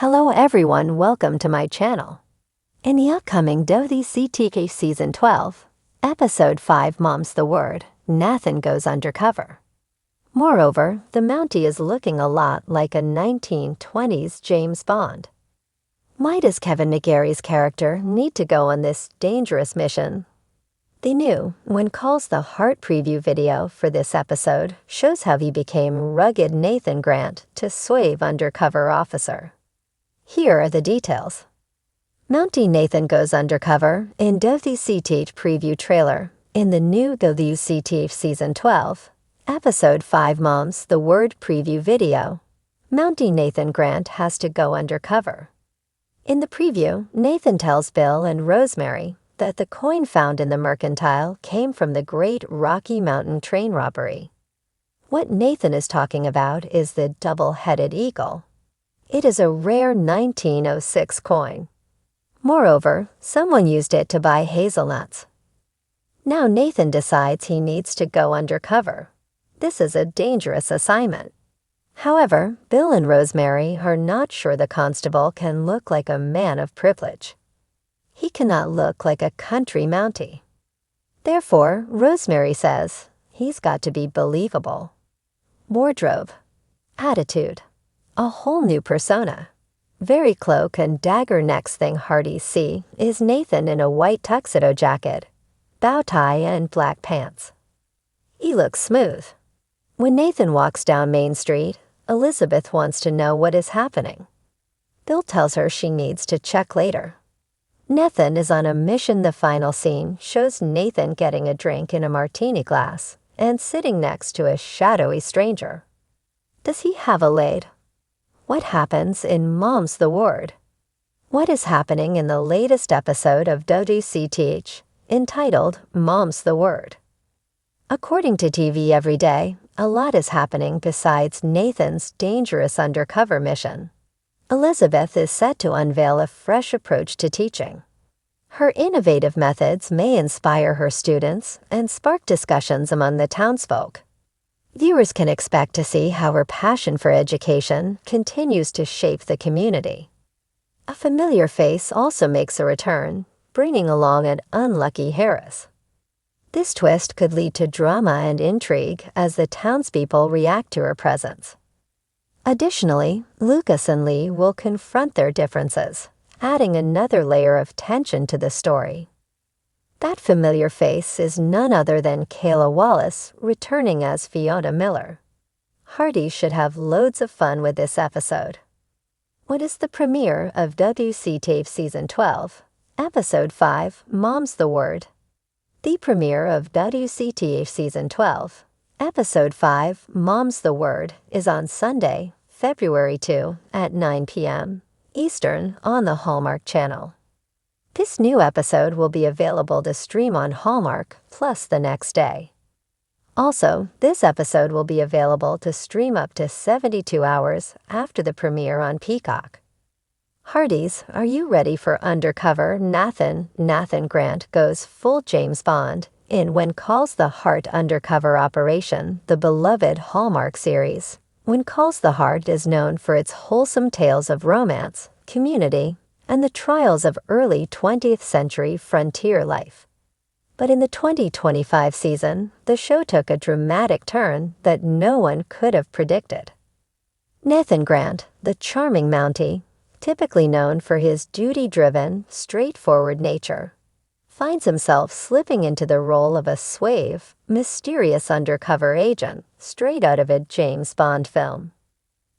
Hello everyone, welcome to my channel. In the upcoming WCTH Season 12, Episode 5 Mom's the Word, Nathan goes undercover. Moreover, the Mountie is looking a lot like a 1920s James Bond. Why does Kevin McGarry's character need to go on this dangerous mission? The new When Calls the Heart preview video for this episode shows how he became rugged Nathan Grant to suave undercover officer. Here are the details. Mountie Nathan goes undercover in WCTH preview trailer in the new WCTH Season 12, Episode 5 Mom's the Word preview video. Mountie Nathan Grant has to go undercover. In the preview, Nathan tells Bill and Rosemary that the coin found in the mercantile came from the Great Rocky Mountain train robbery. What Nathan is talking about is the double-headed eagle. It is a rare 1906 coin. Moreover, someone used it to buy hazelnuts. Now Nathan decides he needs to go undercover. This is a dangerous assignment. However, Bill and Rosemary are not sure the constable can look like a man of privilege. He cannot look like a country Mountie. Therefore, Rosemary says he's got to be believable. Wardrobe, attitude, a whole new persona. Very cloak and dagger next thing Hardy see is Nathan in a white tuxedo jacket, bow tie and black pants. He looks smooth. When Nathan walks down Main Street, Elizabeth wants to know what is happening. Bill tells her she needs to check later. Nathan is on a mission. The final scene shows Nathan getting a drink in a martini glass and sitting next to a shadowy stranger. Does he have a laid? What happens in Mom's the Word? What is happening in the latest episode of WCTH, entitled Mom's the Word? According to TV Every Day, a lot is happening besides Nathan's dangerous undercover mission. Elizabeth is set to unveil a fresh approach to teaching. Her innovative methods may inspire her students and spark discussions among the townsfolk. Viewers can expect to see how her passion for education continues to shape the community. A familiar face also makes a return, bringing along an unlucky Harris. This twist could lead to drama and intrigue as the townspeople react to her presence. Additionally, Lucas and Lee will confront their differences, adding another layer of tension to the story. That familiar face is none other than Kayla Wallace returning as Fiona Miller. Hardy should have loads of fun with this episode. What is the premiere of WCTH Season 12, Episode 5, Mom's the Word? The premiere of WCTH Season 12, Episode 5, Mom's the Word, is on Sunday, February 2 at 9 p.m. Eastern on the Hallmark channel. This new episode will be available to stream on Hallmark Plus the next day. Also, this episode will be available to stream up to 72 hours after the premiere on Peacock. Hardies, are you ready for Undercover? Nathan Grant goes full James Bond in When Calls the Heart Undercover Operation, the beloved Hallmark series. When Calls the Heart is known for its wholesome tales of romance, community, and the trials of early 20th century frontier life. But in the 2025 season, the show took a dramatic turn that no one could have predicted. Nathan Grant, the charming Mountie, typically known for his duty-driven, straightforward nature, finds himself slipping into the role of a suave, mysterious undercover agent straight out of a James Bond film.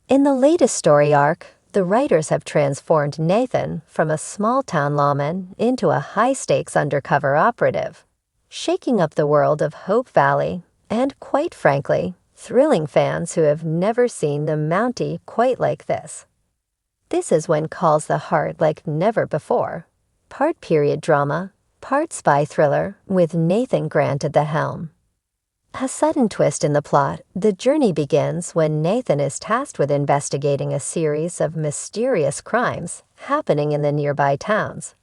In the latest story arc, the writers have transformed Nathan from a small-town lawman into a high-stakes undercover operative, shaking up the world of Hope Valley and, quite frankly, thrilling fans who have never seen the Mountie quite like this. This is When Calls the Heart like never before, part period drama, part spy thriller with Nathan Grant at the helm. A sudden twist in the plot, the journey begins when Nathan is tasked with investigating a series of mysterious crimes happening in the nearby towns.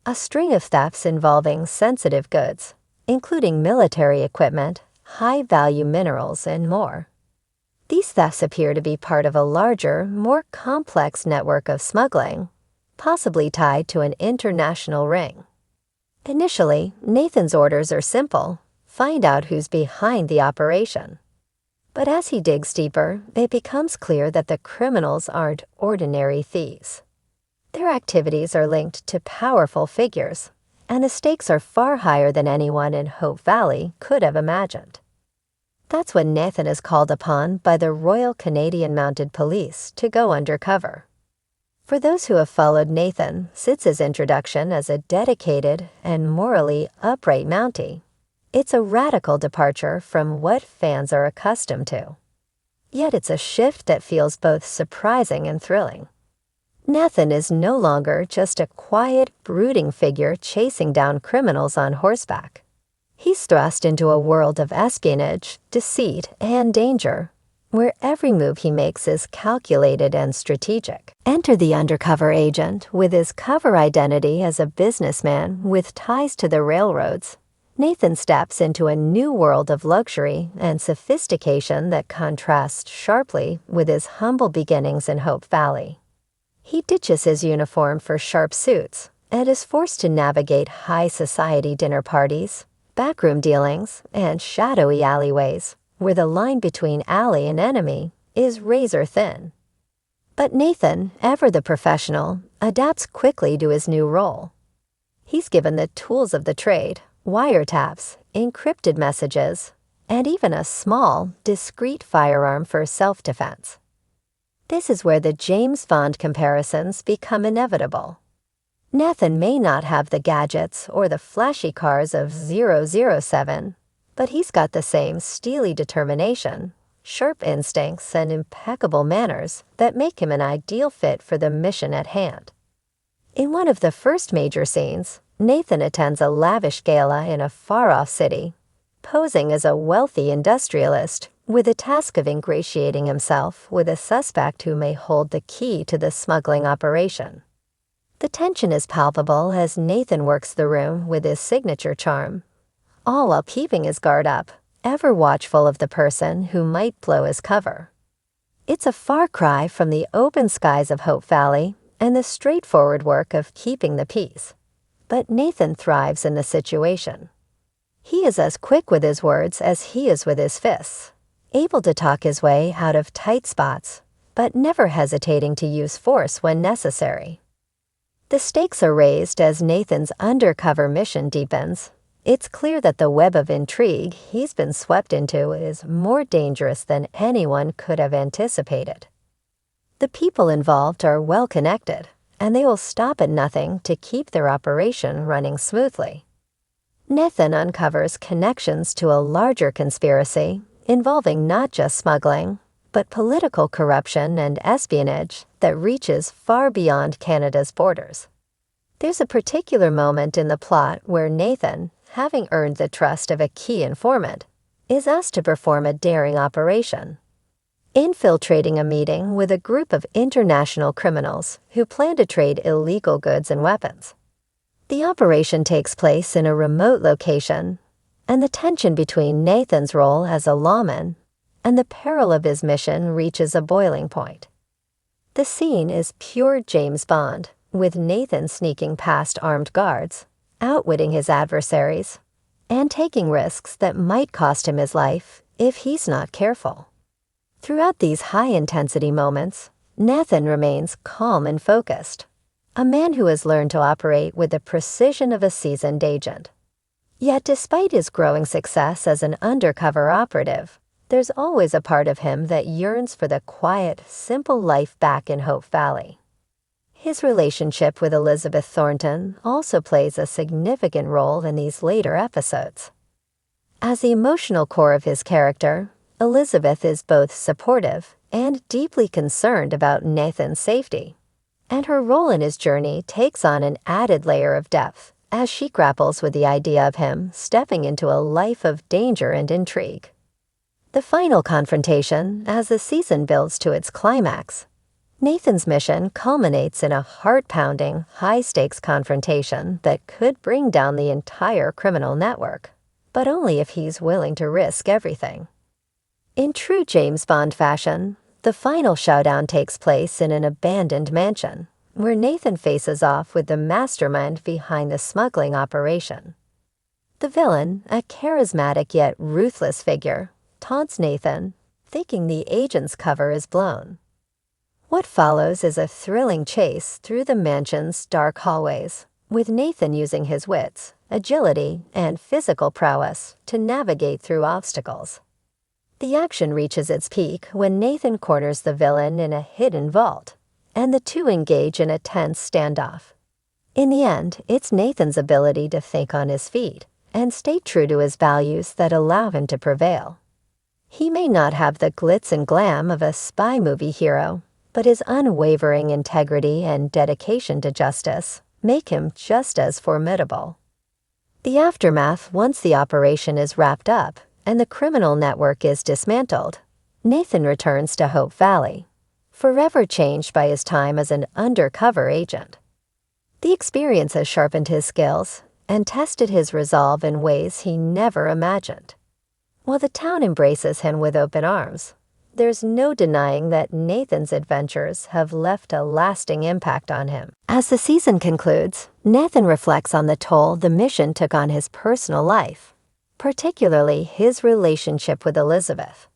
A string of thefts involving sensitive goods, including military equipment, high-value minerals, and more. These thefts appear to be part of a larger, more complex network of smuggling, possibly tied to an international ring. Initially, Nathan's orders are simple: find out who's behind the operation. But as he digs deeper, it becomes clear that the criminals aren't ordinary thieves. Their activities are linked to powerful figures, and the stakes are far higher than anyone in Hope Valley could have imagined. That's when Nathan is called upon by the Royal Canadian Mounted Police to go undercover. For those who have followed Nathan since his introduction as a dedicated and morally upright Mountie, it's a radical departure from what fans are accustomed to. Yet it's a shift that feels both surprising and thrilling. Nathan is no longer just a quiet, brooding figure chasing down criminals on horseback. He's thrust into a world of espionage, deceit, and danger, where every move he makes is calculated and strategic. Enter the undercover agent with his cover identity as a businessman with ties to the railroads. Nathan steps into a new world of luxury and sophistication that contrasts sharply with his humble beginnings in Hope Valley. He ditches his uniform for sharp suits and is forced to navigate high society dinner parties, backroom dealings, and shadowy alleyways, where the line between ally and enemy is razor thin. But Nathan, ever the professional, adapts quickly to his new role. He's given the tools of the trade: wiretaps, encrypted messages, and even a small, discreet firearm for self-defense. This is where the James Bond comparisons become inevitable. Nathan may not have the gadgets or the flashy cars of 007, but he's got the same steely determination, sharp instincts, and impeccable manners that make him an ideal fit for the mission at hand. In one of the first major scenes, Nathan attends a lavish gala in a far-off city, posing as a wealthy industrialist with the task of ingratiating himself with a suspect who may hold the key to the smuggling operation. The tension is palpable as Nathan works the room with his signature charm, all while keeping his guard up, ever watchful of the person who might blow his cover. It's a far cry from the open skies of Hope Valley and the straightforward work of keeping the peace. But Nathan thrives in the situation. He is as quick with his words as he is with his fists, able to talk his way out of tight spots, but never hesitating to use force when necessary. The stakes are raised as Nathan's undercover mission deepens. It's clear that the web of intrigue he's been swept into is more dangerous than anyone could have anticipated. The people involved are well connected, and they will stop at nothing to keep their operation running smoothly. Nathan uncovers connections to a larger conspiracy involving not just smuggling, but political corruption and espionage that reaches far beyond Canada's borders. There's a particular moment in the plot where Nathan, having earned the trust of a key informant, is asked to perform a daring operation, infiltrating a meeting with a group of international criminals who plan to trade illegal goods and weapons. The operation takes place in a remote location, and the tension between Nathan's role as a lawman and the peril of his mission reaches a boiling point. The scene is pure James Bond, with Nathan sneaking past armed guards, outwitting his adversaries, and taking risks that might cost him his life if he's not careful. Throughout these high-intensity moments, Nathan remains calm and focused, a man who has learned to operate with the precision of a seasoned agent. Yet despite his growing success as an undercover operative, there's always a part of him that yearns for the quiet, simple life back in Hope Valley. His relationship with Elizabeth Thornton also plays a significant role in these later episodes. As the emotional core of his character, Elizabeth is both supportive and deeply concerned about Nathan's safety, and her role in his journey takes on an added layer of depth as she grapples with the idea of him stepping into a life of danger and intrigue. The final confrontation, as the season builds to its climax, Nathan's mission culminates in a heart-pounding, high-stakes confrontation that could bring down the entire criminal network, but only if he's willing to risk everything. In true James Bond fashion, the final showdown takes place in an abandoned mansion, where Nathan faces off with the mastermind behind the smuggling operation. The villain, a charismatic yet ruthless figure, taunts Nathan, thinking the agent's cover is blown. What follows is a thrilling chase through the mansion's dark hallways, with Nathan using his wits, agility, and physical prowess to navigate through obstacles. The action reaches its peak when Nathan corners the villain in a hidden vault, and the two engage in a tense standoff. In the end, it's Nathan's ability to think on his feet and stay true to his values that allow him to prevail. He may not have the glitz and glam of a spy movie hero, but his unwavering integrity and dedication to justice make him just as formidable. The aftermath, once the operation is wrapped up and the criminal network is dismantled, Nathan returns to Hope Valley, forever changed by his time as an undercover agent. The experience has sharpened his skills and tested his resolve in ways he never imagined. While the town embraces him with open arms, there's no denying that Nathan's adventures have left a lasting impact on him. As the season concludes, Nathan reflects on the toll the mission took on his personal life, particularly his relationship with Elizabeth.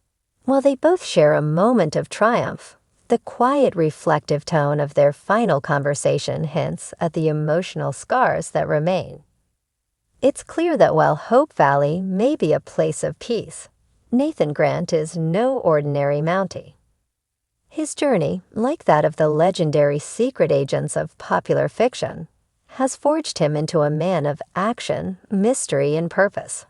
While they both share a moment of triumph, the quiet, reflective tone of their final conversation hints at the emotional scars that remain. It's clear that while Hope Valley may be a place of peace, Nathan Grant is no ordinary Mountie. His journey, like that of the legendary secret agents of popular fiction, has forged him into a man of action, mystery, and purpose.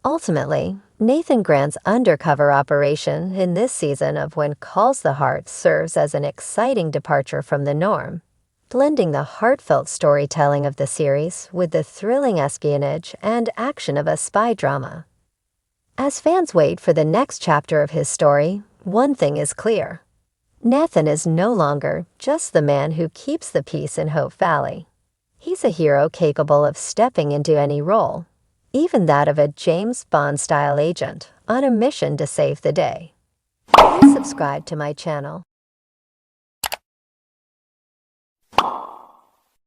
Ultimately, Nathan Grant's undercover operation in this season of When Calls the Heart serves as an exciting departure from the norm, blending the heartfelt storytelling of the series with the thrilling espionage and action of a spy drama. As fans wait for the next chapter of his story, one thing is clear. Nathan is no longer just the man who keeps the peace in Hope Valley. He's a hero capable of stepping into any role, even that of a James Bond-style agent on a mission to save the day. Please subscribe to my channel.